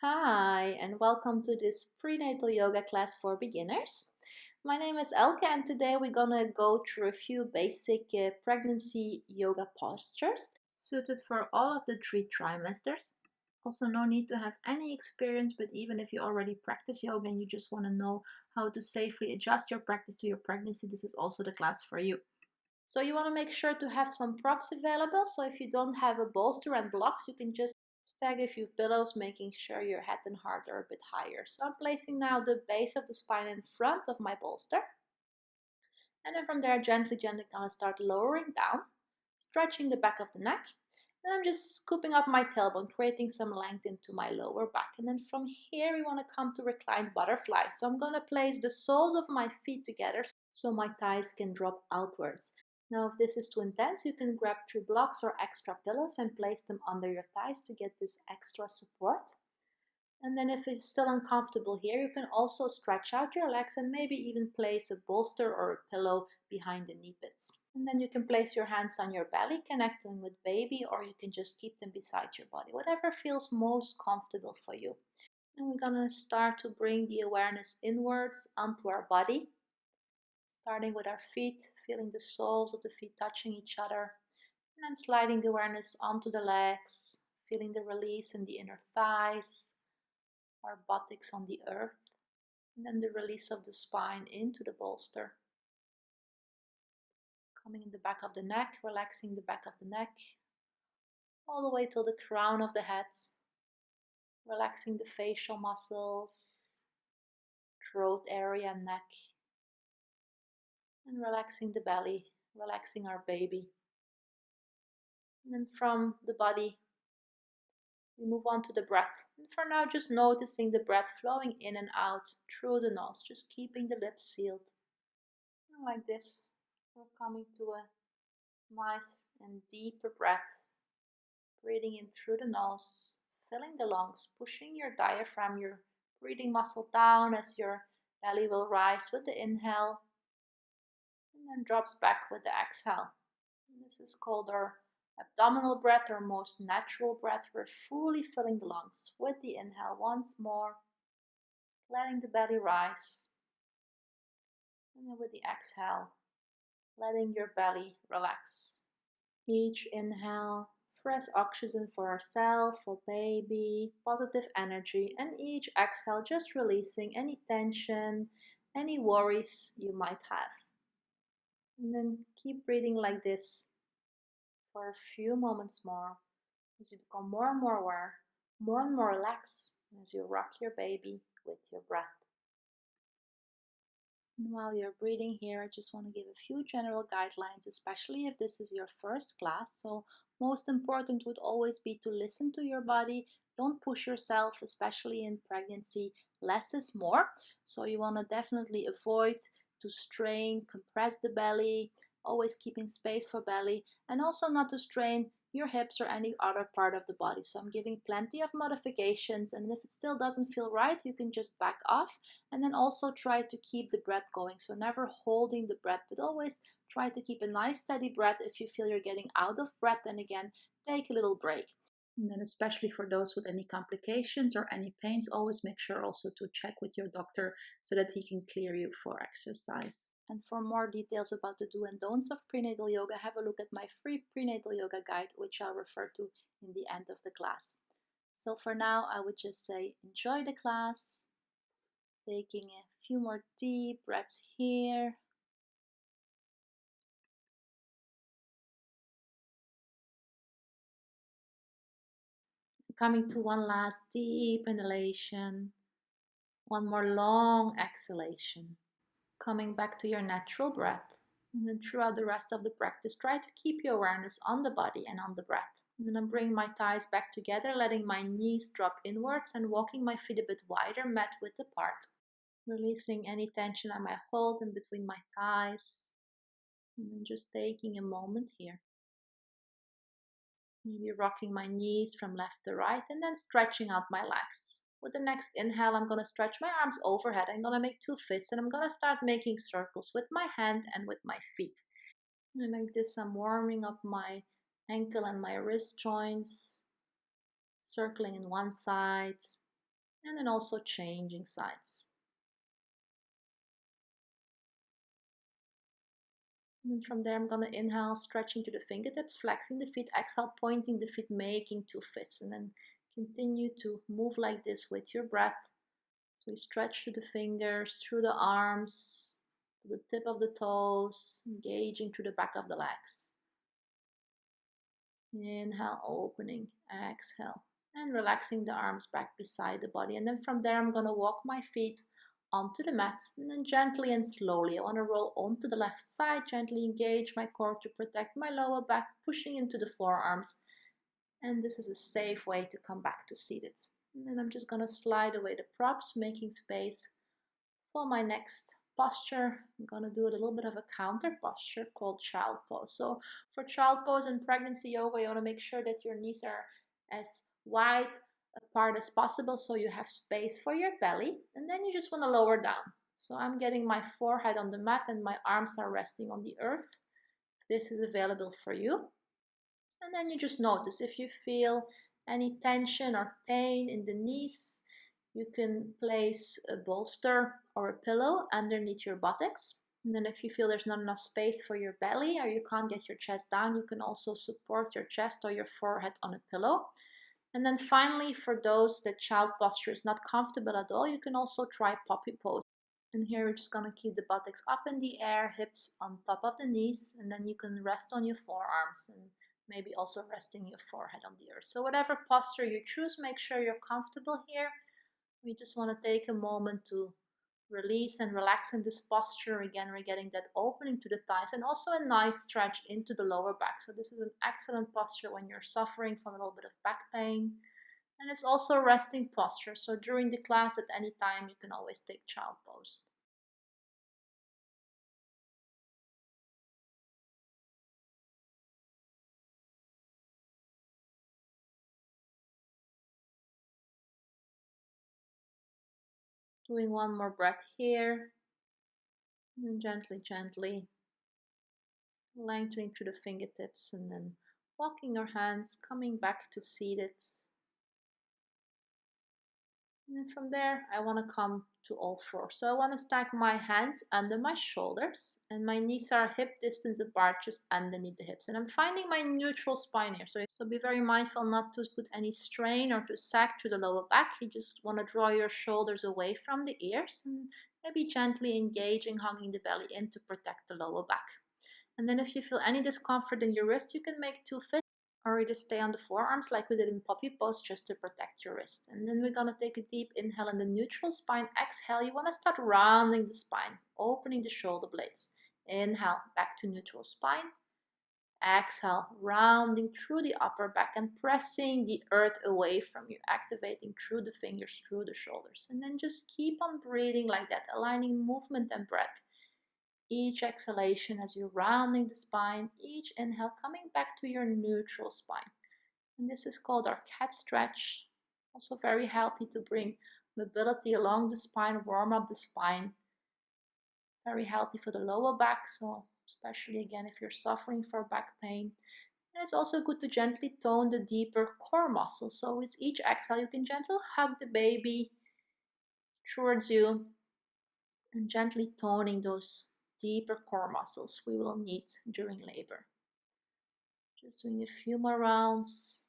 Hi, and welcome to this prenatal yoga class for beginners. My name is Elke, and today we're gonna go through a few basic pregnancy yoga postures suited for all of the 3 trimesters. Also, no need to have any experience, but even if you already practice yoga and you just want to know how to safely adjust your practice to your pregnancy, this is also the class for you. So you want to make sure to have some props available. So if you don't have a bolster and blocks, you can just stack a few pillows, making sure your head and heart are a bit higher. So I'm placing now the base of the spine in front of my bolster. And then from there, gently gonna start lowering down, stretching the back of the neck. And I'm just scooping up my tailbone, creating some length into my lower back. And then from here, we want to come to reclined butterfly. So I'm going to place the soles of my feet together so my thighs can drop outwards. Now, if this is too intense, you can grab 3 blocks or extra pillows and place them under your thighs to get this extra support. And then if it's still uncomfortable here, you can also stretch out your legs and maybe even place a bolster or a pillow behind the knee pits. And then you can place your hands on your belly, connecting with baby, or you can just keep them beside your body, whatever feels most comfortable for you. And we're gonna start to bring the awareness inwards onto our body, starting with our feet, feeling the soles of the feet touching each other, and then sliding the awareness onto the legs, feeling the release in the inner thighs, our buttocks on the earth, and then the release of the spine into the bolster. Coming in the back of the neck, relaxing the back of the neck, all the way till the crown of the head, relaxing the facial muscles, throat area and neck, and relaxing the belly, relaxing our baby. And then from the body, we move on to the breath. And for now, just noticing the breath flowing in and out through the nose, just keeping the lips sealed. And like this, we're coming to a nice and deeper breath. Breathing in through the nose, filling the lungs, pushing your diaphragm, your breathing muscle down as your belly will rise with the inhale and then drops back with the exhale. And this is called our abdominal breath, our most natural breath. We're fully filling the lungs with the inhale once more, letting the belly rise. And then with the exhale, letting your belly relax. Each inhale, fresh oxygen for ourselves, for baby, positive energy, and each exhale, just releasing any tension, any worries you might have. And then keep breathing like this for a few moments more as you become more and more aware, more and more relaxed as you rock your baby with your breath. And while you're breathing here, I just want to give a few general guidelines, especially if this is your first class. So most important would always be to listen to your body. Don't push yourself, especially in pregnancy. Less is more. So you want to definitely avoid to strain, compress the belly, always keeping space for belly, and also not to strain your hips or any other part of the body. So I'm giving plenty of modifications, and if it still doesn't feel right, you can just back off. And then also try to keep the breath going. So never holding the breath, but always try to keep a nice steady breath. If you feel you're getting out of breath, then again, take a little break. And then especially for those with any complications or any pains, always make sure also to check with your doctor so that he can clear you for exercise. And for more details about the do and don'ts of prenatal yoga, have a look at my free prenatal yoga guide, which I'll refer to in the end of the class. So for now, I would just say enjoy the class, taking a few more deep breaths here. Coming to one last deep inhalation, one more long exhalation. Coming back to your natural breath. And then throughout the rest of the practice, try to keep your awareness on the body and on the breath. And then I'm bringing my thighs back together, letting my knees drop inwards and walking my feet a bit wider, mat width apart. Releasing any tension I might hold in between my thighs. And then just taking a moment here. Maybe rocking my knees from left to right and then stretching out my legs. With the next inhale, I'm going to stretch my arms overhead. I'm going to make 2 fists and I'm going to start making circles with my hand and with my feet. And like this, I'm warming up my ankle and my wrist joints, circling in one side, And then also changing sides. And from there, I'm going to inhale, stretching to the fingertips, flexing the feet, exhale, pointing the feet, making two fists. And then continue to move like this with your breath. So we stretch through the fingers, through the arms, to the tip of the toes, engaging through the back of the legs. Inhale, opening, exhale, and relaxing the arms back beside the body. And then from there, I'm going to walk my feet onto the mat, and then gently and slowly, I want to roll onto the left side, gently engage my core to protect my lower back, pushing into the forearms. And this is a safe way to come back to seated. And then I'm just going to slide away the props, making space for my next posture. I'm going to do a little bit of a counter posture called child pose. So for child pose and pregnancy yoga, you want to make sure that your knees are as wide apart as possible so you have space for your belly, and then you just want to lower down. So I'm getting my forehead on the mat and my arms are resting on the earth. This is available for you. And then you just notice if you feel any tension or pain in the knees. You can place a bolster or a pillow underneath your buttocks. And then if you feel there's not enough space for your belly or you can't get your chest down, you can also support your chest or your forehead on a pillow. And then finally, for those that child posture is not comfortable at all, you can also try puppy pose. And here we're just going to keep the buttocks up in the air, hips on top of the knees, and then you can rest on your forearms and maybe also resting your forehead on the earth. So whatever posture you choose, make sure you're comfortable here. We just want to take a moment to release and relax in this posture. Again, we're getting that opening to the thighs and also a nice stretch into the lower back. So this is an excellent posture when you're suffering from a little bit of back pain. And it's also a resting posture. So during the class at any time, you can always take child pose. Doing one more breath here. And then gently, gently lengthening through the fingertips and then walking your hands, coming back to seated. And then from there, I want to come to all fours. So I want to stack my hands under my shoulders and my knees are hip distance apart, just underneath the hips. And I'm finding my neutral spine here. So be very mindful not to put any strain or to sag through the lower back. You just want to draw your shoulders away from the ears and maybe gently engaging, hugging the belly in to protect the lower back. And then if you feel any discomfort in your wrist, you can make two fists or you just stay on the forearms like we did in puppy pose just to protect your wrist. And then we're going to take a deep inhale in the neutral spine. Exhale, you want to start rounding the spine, opening the shoulder blades. Inhale, back to neutral spine. Exhale, rounding through the upper back and pressing the earth away from you, activating through the fingers, through the shoulders. And then just keep on breathing like that, aligning movement and breath. Each exhalation as you're rounding the spine, each inhale coming back to your neutral spine. And this is called our cat stretch. Also very healthy to bring mobility along the spine, warm up the spine. Very healthy for the lower back, so especially again if you're suffering from back pain. And it's also good to gently tone the deeper core muscles. So with each exhale, you can gently hug the baby towards you and gently toning those deeper core muscles we will need during labor. Just doing a few more rounds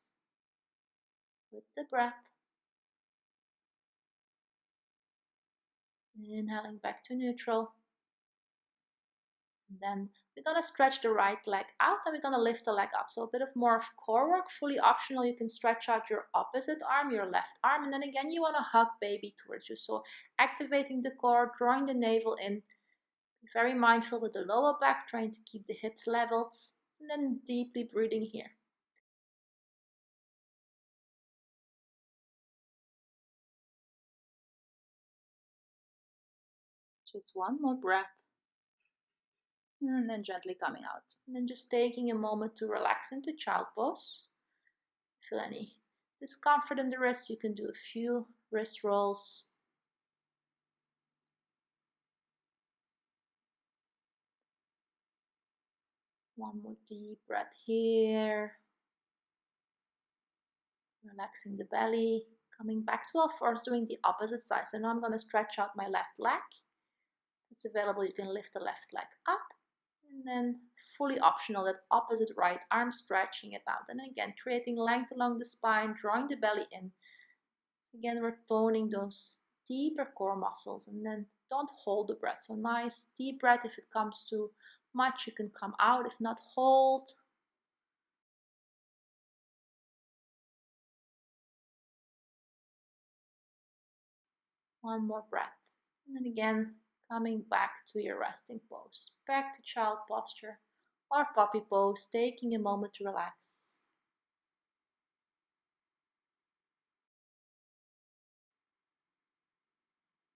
with the breath. Inhaling back to neutral. And then we're going to stretch the right leg out and we're going to lift the leg up. So a bit of more of core work, fully optional. You can stretch out your opposite arm, your left arm. And then again, you want to hug baby towards you. So activating the core, drawing the navel in. Be very mindful with the lower back, trying to keep the hips leveled. And then deeply breathing here. Just one more breath. And then gently coming out. And then just taking a moment to relax into child pose. Feel any discomfort in the wrist, you can do a few wrist rolls. One more deep breath here. Relaxing the belly, Coming back to all fours, doing the opposite side. So now I'm going to stretch out my left leg. If it's available, you can lift the left leg up. And then fully optional, that opposite right arm, stretching it out. And again, creating length along the spine, drawing the belly in. So again, we're toning those deeper core muscles. And then don't hold the breath. So nice deep breath. If it comes too much, you can come out. If not, hold. One more breath. And then again, coming back to your resting pose. Back to child posture or puppy pose, taking a moment to relax.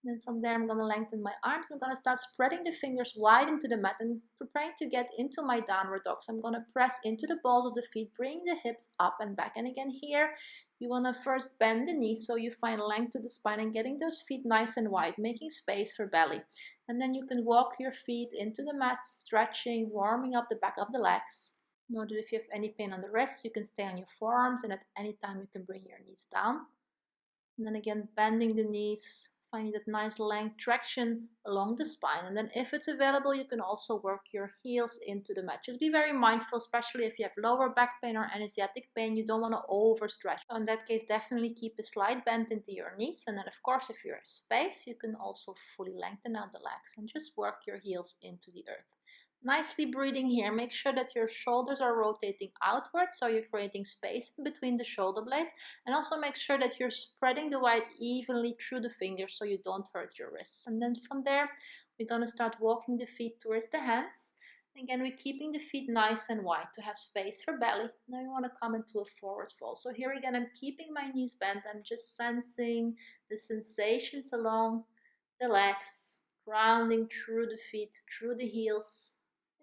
Then from there, I'm going to lengthen my arms. I'm going to start spreading the fingers wide into the mat and preparing to get into my downward dog. So I'm going to press into the balls of the feet, bring the hips up and back. And again, here, you want to first bend the knees so you find length to the spine and getting those feet nice and wide, making space for belly. And then you can walk your feet into the mat, stretching, warming up the back of the legs. Note that if you have any pain on the wrists, you can stay on your forearms, and at any time you can bring your knees down. And then again, bending the knees, finding that nice length traction along the spine. And then if it's available, you can also work your heels into the mat. Just be very mindful, especially if you have lower back pain or anesthetic pain, you don't want to overstretch. So in that case, definitely keep a slight bend into your knees. And then of course, if you're in space, you can also fully lengthen out the legs and just work your heels into the earth. Nicely breathing here. Make sure that your shoulders are rotating outwards, so you're creating space in between the shoulder blades. And also make sure that you're spreading the weight evenly through the fingers so you don't hurt your wrists. And then from there, we're going to start walking the feet towards the hands. Again, we're keeping the feet nice and wide to have space for belly. Now you want to come into a forward fold. So here again, I'm keeping my knees bent. I'm just sensing the sensations along the legs, grounding through the feet, through the heels.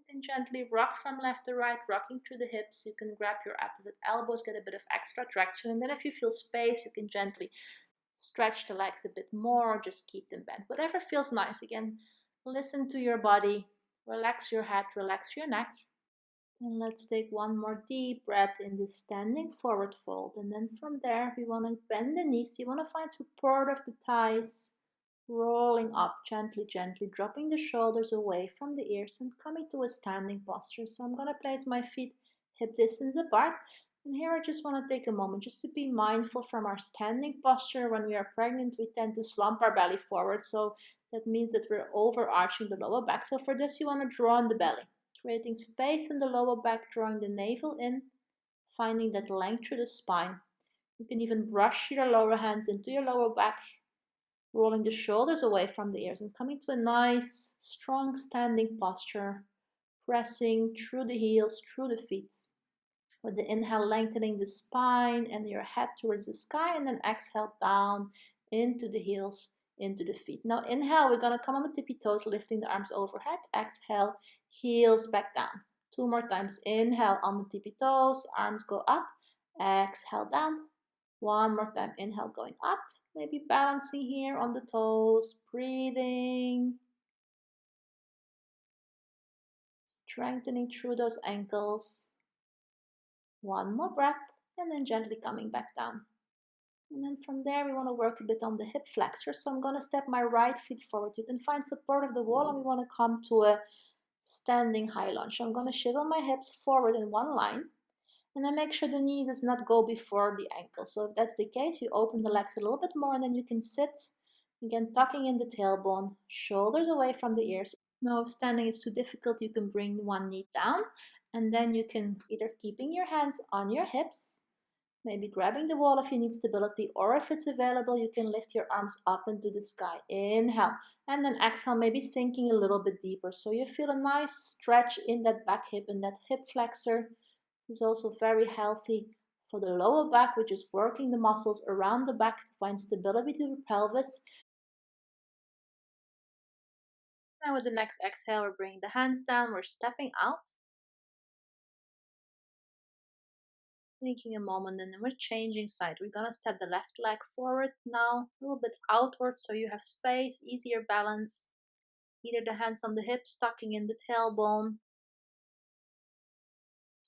You can gently rock from left to right, rocking through the hips. You can grab your opposite elbows, get a bit of extra traction. And then if you feel space, you can gently stretch the legs a bit more, just keep them bent. Whatever feels nice. Again, listen to your body. Relax your head, relax your neck. And let's take one more deep breath in this standing forward fold. And then from there, we want to bend the knees. You want to find support of the thighs. Rolling up gently, gently, dropping the shoulders away from the ears and coming to a standing posture. So I'm going to place my feet hip distance apart. And here I just want to take a moment just to be mindful from our standing posture. When we are pregnant, we tend to slump our belly forward. So that means that we're overarching the lower back. So for this, you want to draw in the belly, creating space in the lower back, drawing the navel in, finding that length through the spine. You can even brush your lower hands into your lower back, rolling the shoulders away from the ears and coming to a nice, strong standing posture, pressing through the heels, through the feet. With the inhale, lengthening the spine and your head towards the sky, and then exhale down into the heels, into the feet. Now inhale, we're going to come on the tippy toes, lifting the arms overhead. Exhale, heels back down. Two more times. Inhale on the tippy toes, arms go up. Exhale down. One more time. Inhale, going up. Maybe balancing here on the toes, breathing, strengthening through those ankles. One more breath, and then gently coming back down. And then from there, we want to work a bit on the hip flexor. So I'm going to step my right foot forward. You can find support of the wall, and we want to come to a standing high lunge. I'm going to shivel my hips forward in one line. And then make sure the knee does not go before the ankle. So if that's the case, you open the legs a little bit more and then you can sit. Again, tucking in the tailbone, shoulders away from the ears. Now, if standing is too difficult, you can bring one knee down. And then you can either keeping your hands on your hips, maybe grabbing the wall if you need stability, or if it's available, you can lift your arms up into the sky. Inhale. And then exhale, maybe sinking a little bit deeper. So you feel a nice stretch in that back hip and that hip flexor. This is also very healthy for the lower back, which is working the muscles around the back to find stability to the pelvis. And with the next exhale, we're bringing the hands down, we're stepping out. Taking a moment and then we're changing side. We're gonna step the left leg forward now, a little bit outward so you have space, easier balance. Either the hands on the hips, tucking in the tailbone.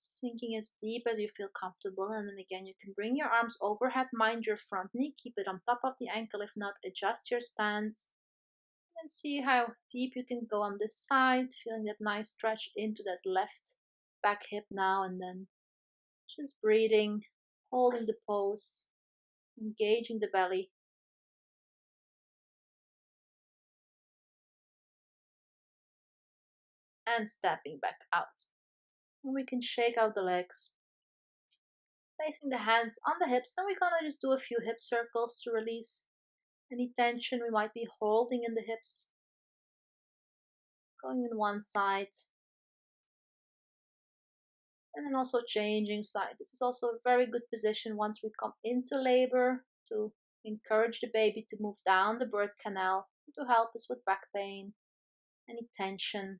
Sinking as deep as you feel comfortable, and then again you can bring your arms overhead, mind your front knee, keep it on top of the ankle. If not, adjust your stance and see how deep you can go on this side, feeling that nice stretch into that left back hip now, and then just breathing, holding the pose, engaging the belly, and stepping back out. And we can shake out the legs, placing the hands on the hips, and we're gonna just do a few hip circles to release any tension we might be holding in the hips. Going in one side, and then also changing side. This is also a very good position once we come into labor to encourage the baby to move down the birth canal to help us with back pain, any tension.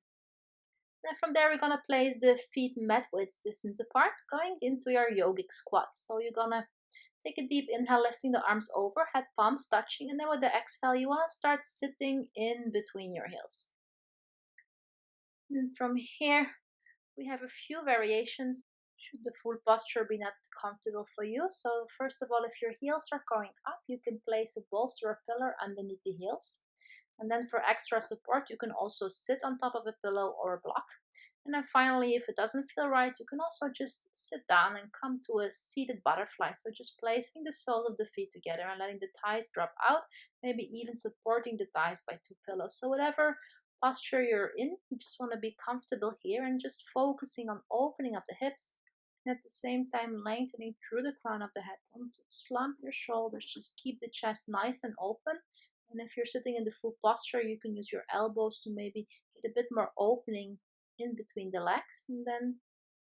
Then from there, we're gonna place the feet mat width distance apart, going into your yogic squat. So you're gonna take a deep inhale, lifting the arms over, head palms touching, and then with the exhale, you wanna start sitting in between your heels. And from here, we have a few variations should the full posture be not comfortable for you. So first of all, if your heels are going up, you can place a bolster or pillar underneath the heels. And then for extra support, you can also sit on top of a pillow or a block. And then finally, if it doesn't feel right, you can also just sit down and come to a seated butterfly. So just placing the soles of the feet together and letting the thighs drop out, maybe even supporting the thighs by two pillows. So whatever posture you're in, you just want to be comfortable here and just focusing on opening up the hips and at the same time lengthening through the crown of the head. Don't slump your shoulders, just keep the chest nice and open. And if you're sitting in the full posture, you can use your elbows to maybe get a bit more opening in between the legs. And then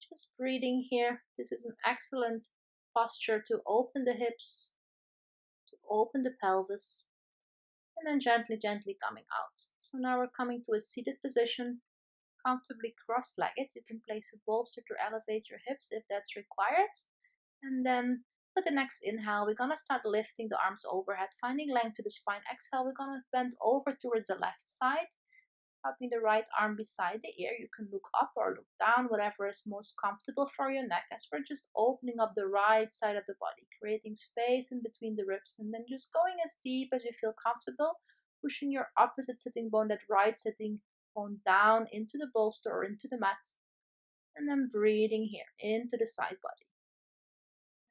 just breathing here. This is an excellent posture to open the hips, to open the pelvis, and then gently, gently coming out. So now we're coming to a seated position, comfortably cross-legged. You can place a bolster to elevate your hips if that's required. And then with the next inhale, we're gonna start lifting the arms overhead, finding length to the spine. Exhale, we're gonna bend over towards the left side, cupping the right arm beside the ear. You can look up or look down, whatever is most comfortable for your neck, as we're just opening up the right side of the body, creating space in between the ribs, and then just going as deep as you feel comfortable, pushing your opposite sitting bone, that right sitting bone, down into the bolster or into the mat, and then breathing here into the side body.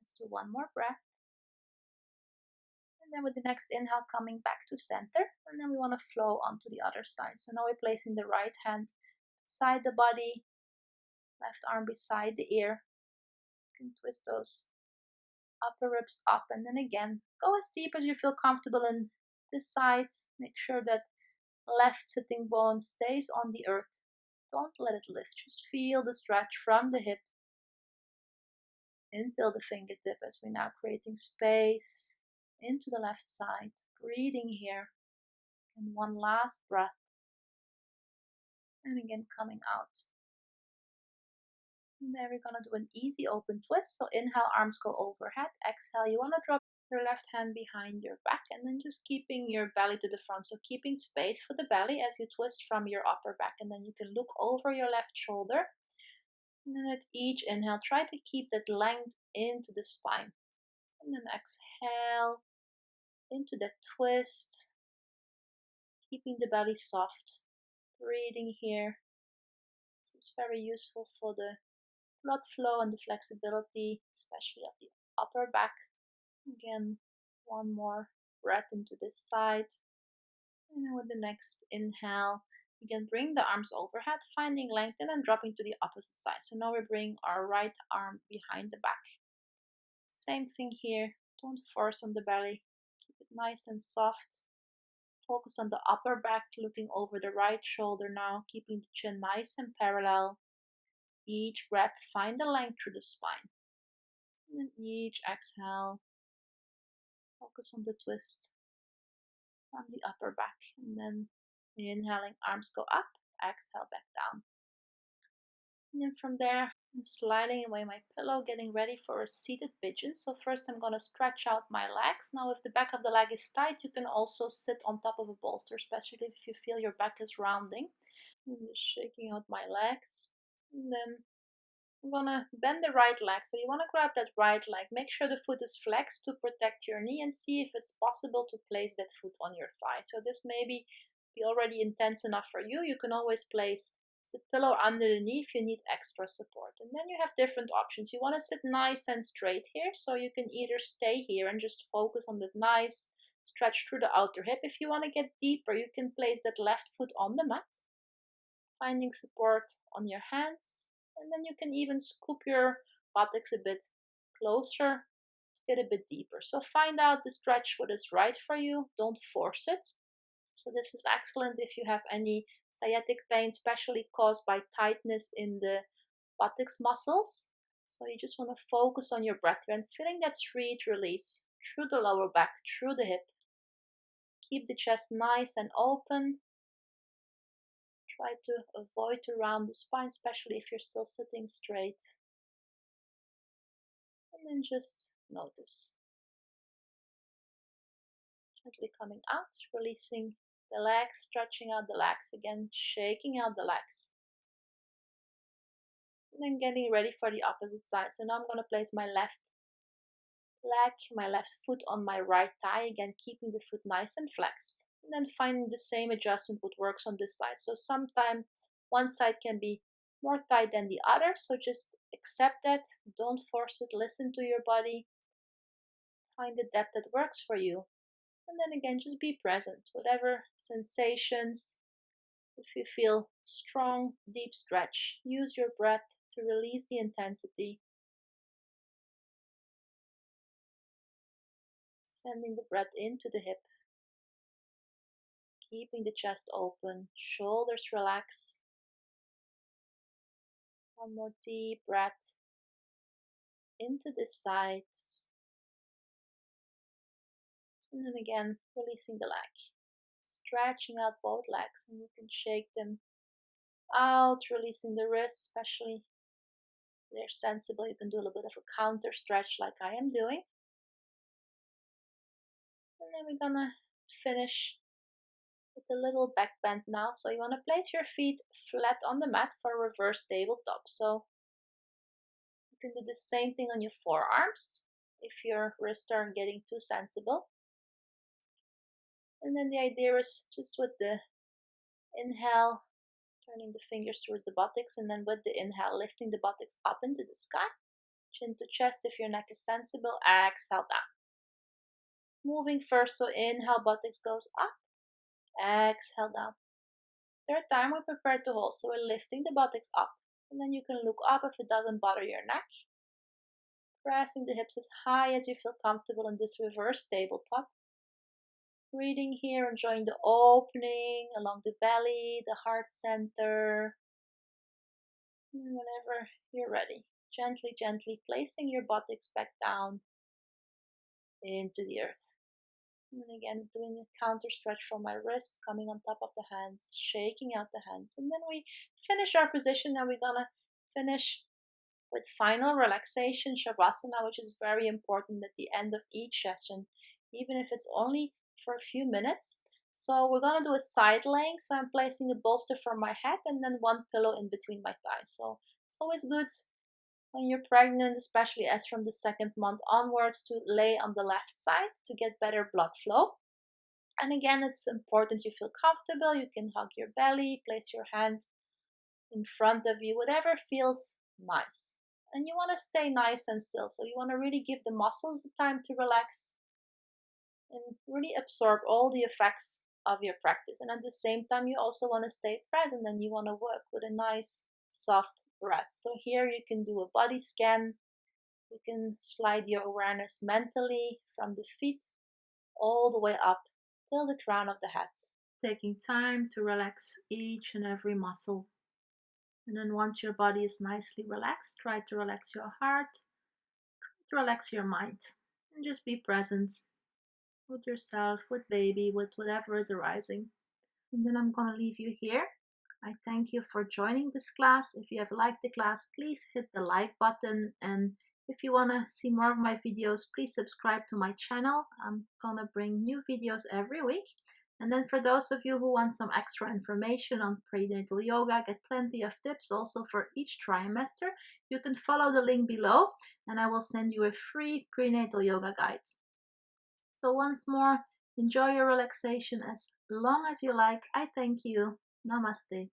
Let's do one more breath. And then with the next inhale, coming back to center. And then we want to flow onto the other side. So now we're placing the right hand beside the body, left arm beside the ear. You can twist those upper ribs up. And then again, go as deep as you feel comfortable in this side. Make sure that left sitting bone stays on the earth. Don't let it lift. Just feel the stretch from the hip until the fingertip, as we're now creating space into the left side. Breathing here. And one last breath. And again, coming out. And there we're going to do an easy open twist. So inhale, arms go overhead. Exhale, you want to drop your left hand behind your back and then just keeping your belly to the front. So keeping space for the belly as you twist from your upper back. And then you can look over your left shoulder. And then at each inhale, try to keep that length into the spine. And then exhale into that twist, keeping the belly soft. Breathing here. This is very useful for the blood flow and the flexibility, especially of the upper back. Again, one more breath into this side. And then with the next inhale, again, bring the arms overhead, finding length, and then dropping to the opposite side. So now we bring our right arm behind the back. Same thing here. Don't force on the belly. Keep it nice and soft. Focus on the upper back, looking over the right shoulder now, keeping the chin nice and parallel. Each breath, find the length through the spine. And then each exhale, focus on the twist from the upper back. And then inhaling, arms go up, exhale back down. And then from there, I'm sliding away my pillow, getting ready for a seated pigeon. So first I'm going to stretch out my legs. Now if the back of the leg is tight, you can also sit on top of a bolster, especially if you feel your back is rounding. I'm just shaking out my legs. And then I'm gonna bend the right leg. So you want to grab that right leg. Make sure the foot is flexed to protect your knee and see if it's possible to place that foot on your thigh. So this may be already intense enough for you. You can always place a pillow under the knee if you need extra support. And then you have different options. You want to sit nice and straight here. So you can either stay here and just focus on that nice stretch through the outer hip. If you want to get deeper, you can place that left foot on the mat, finding support on your hands. And then you can even scoop your buttocks a bit closer to get a bit deeper. So find out the stretch what is right for you. Don't force it. So this is excellent if you have any sciatic pain, especially caused by tightness in the buttocks muscles. So you just want to focus on your breath and feeling that sweet release through the lower back, through the hip. Keep the chest nice and open. Try to avoid to round the spine, especially if you're still sitting straight. And then just notice. Gently coming out, releasing the legs, stretching out the legs again, shaking out the legs. And then getting ready for the opposite side. So now I'm going to place my left leg, my left foot on my right thigh, again keeping the foot nice and flexed. And then finding the same adjustment what works on this side. So sometimes one side can be more tight than the other, so just accept that, don't force it, listen to your body, find the depth that works for you. And then again, just be present, whatever sensations. If you feel strong, deep stretch, use your breath to release the intensity. Sending the breath into the hip. Keeping the chest open, shoulders relax. One more deep breath into the sides. And then again, releasing the leg. Stretching out both legs, and you can shake them out, releasing the wrists, especially if they're sensible. You can do a little bit of a counter stretch like I am doing. And then we're gonna finish with a little back bend now. So you want to place your feet flat on the mat for a reverse tabletop. So you can do the same thing on your forearms if your wrists are getting too sensible. And then the idea is just with the inhale, turning the fingers towards the buttocks, and then with the inhale, lifting the buttocks up into the sky, chin to chest if your neck is sensible, exhale down. Moving first, so inhale, buttocks goes up, exhale down. Third time we prepare to hold, so we're lifting the buttocks up, and then you can look up if it doesn't bother your neck. Pressing the hips as high as you feel comfortable in this reverse tabletop. Breathing here, enjoying the opening along the belly, the heart center. And whenever you're ready, gently, gently placing your buttocks back down into the earth. And again, doing a counter stretch from my wrist, coming on top of the hands, shaking out the hands. And then we finish our position, and we're gonna finish with final relaxation, Shavasana, which is very important at the end of each session, even if it's only for a few minutes. So we're gonna do a side laying. So I'm placing a bolster for my head and then one pillow in between my thighs. So it's always good when you're pregnant, especially as from the second month onwards, to lay on the left side to get better blood flow. And again, it's important you feel comfortable. You can hug your belly, place your hand in front of you, whatever feels nice. And you want to stay nice and still. So you want to really give the muscles the time to relax and really absorb all the effects of your practice. And at the same time, you also want to stay present, and you want to work with a nice, soft breath. So here you can do a body scan. You can slide your awareness mentally from the feet all the way up till the crown of the head. Taking time to relax each and every muscle. And then once your body is nicely relaxed, try to relax your heart, try to relax your mind, and just be present with yourself, with baby, with whatever is arising. And then I'm going to leave you here. I thank you for joining this class. If you have liked the class, please hit the like button. And if you want to see more of my videos, please subscribe to my channel. I'm going to bring new videos every week. And then for those of you who want some extra information on prenatal yoga, get plenty of tips also for each trimester, you can follow the link below and I will send you a free prenatal yoga guide. So once more, enjoy your relaxation as long as you like. I thank you. Namaste.